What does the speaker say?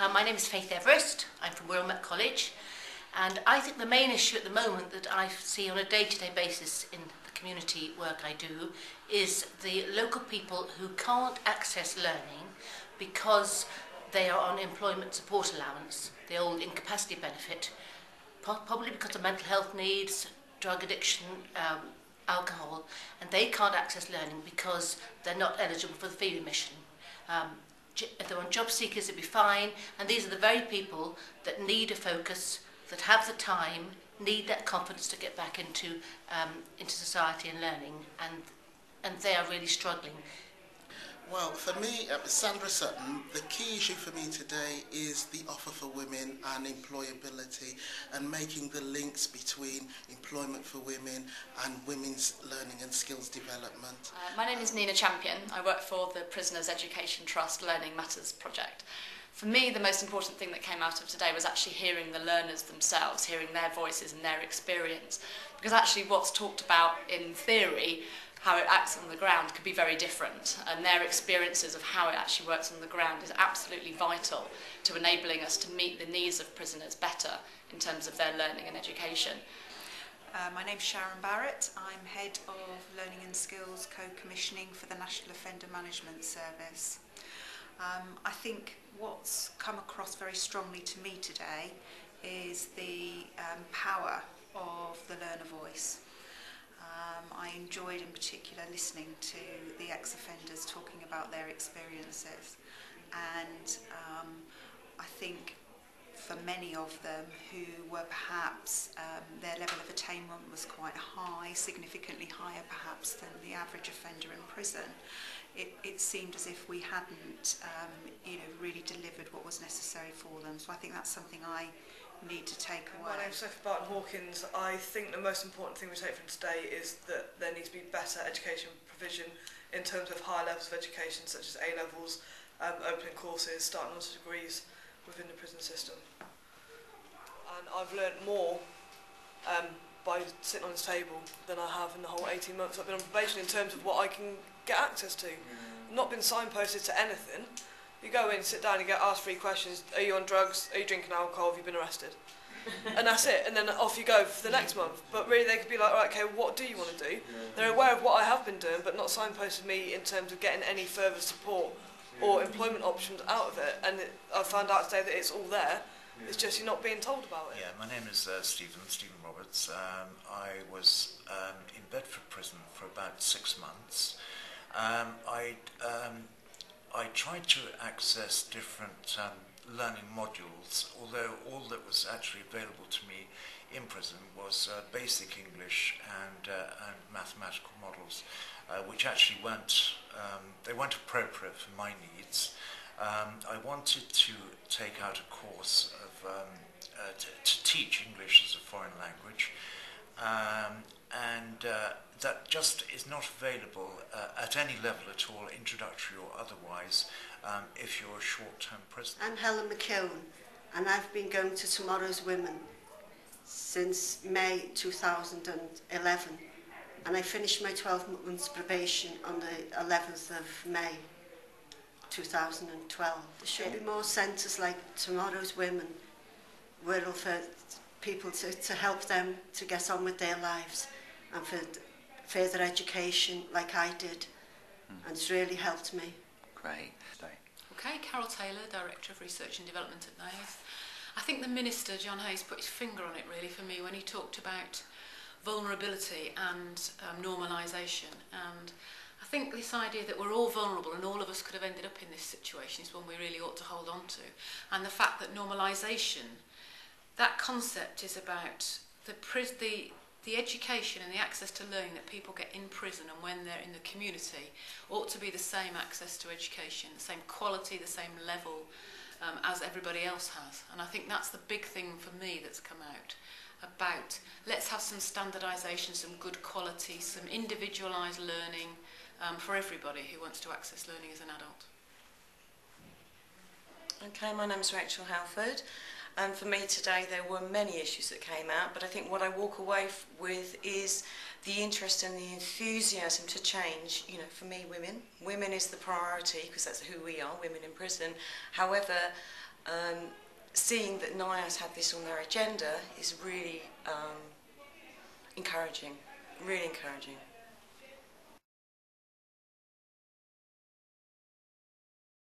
My name is Faith Everest. I'm from Wirral Met College, and I think the main issue at the moment that I see on a day-to-day basis in the community work I do is the local people who can't access learning because they are on employment support allowance, the old incapacity benefit, probably because of mental health needs, drug addiction, alcohol, and they can't access learning because they're not eligible for the fee remission. If they're on job seekers, it'd be fine, and these are the very people that need a focus, that have the time, need that confidence to get back into society and learning, and they are really struggling. Well, for me, Sandra Sutton, the key issue for me today is the offer for women and employability and making the links between employment for women and women's learning and skills development. My name is Nina Champion. I work for the Prisoners Education Trust Learning Matters project. For me, the most important thing that came out of today was actually hearing the learners themselves, hearing their voices and their experience. Because actually what's talked about in theory, how it acts on the ground, could be very different, and their experiences of how it actually works on the ground is absolutely vital to enabling us to meet the needs of prisoners better in terms of their learning and education. My name's Sharon Barrett. I'm Head of Learning and Skills Co-Commissioning for the National Offender Management Service. I think what's come across very strongly to me today is the power of the learner voice. I enjoyed in particular listening to the ex-offenders talking about their experiences, and I think for many of them who were perhaps their level of attainment was quite high, significantly higher perhaps than the average offender in prison, it seemed as if we hadn't really delivered what was necessary for them. So I think that's something I need to take away. My name's Sophie Barton Hawkins. I think the most important thing we take from today is that there needs to be better education provision in terms of higher levels of education, such as A-levels, opening courses, starting on to degrees within the prison system. And I've learnt more by sitting on this table than I have in the whole 18 months I've been on probation in terms of what I can get access to. I've not been signposted to anything. You go in, sit down, you get asked 3 questions. Are you on drugs? Are you drinking alcohol? Have you been arrested? And that's it. And then off you go for the next month. But really they could be like, right, okay, what do you want to do? They're aware of what I have been doing, but not signposted me in terms of getting any further support or employment options out of it. And I found out today that it's all there. It's just you're not being told about it. Yeah, my name is Stephen Roberts. I was in Bedford prison for about 6 months. I tried to access different learning modules, although all that was actually available to me in prison was basic English and mathematical models, which actually weren't appropriate for my needs. I wanted to take out a course of to teach English as a foreign language, and that just is not available at any level at all, introductory or otherwise, if you're a short-term prisoner. I'm Helen McKeown, and I've been going to Tomorrow's Women since May 2011, and I finished my 12 months probation on the 11th of May 2012. There should be more centres like Tomorrow's Women, Wirral, for people to help them to get on with their lives and for further education like I did, and it's really helped me. Great. Okay, Carol Taylor, Director of Research and Development at NIACE. I think the Minister, John Hayes, put his finger on it really for me when he talked about vulnerability and normalisation, and I think this idea that we're all vulnerable and all of us could have ended up in this situation is one we really ought to hold on to, and the fact that normalisation, that concept is about the education and the access to learning that people get in prison and when they're in the community ought to be the same access to education, the same quality, the same level as everybody else has. And I think that's the big thing for me that's come out about let's have some standardisation, some good quality, some individualised learning for everybody who wants to access learning as an adult. Okay, my name's Rachel Halford. And for me today there were many issues that came out, but I think what I walk away with is the interest and the enthusiasm to change. You know, for me, women is the priority because that's who we are, women in prison. However, Seeing that NIACE had this on their agenda is really encouraging, really encouraging.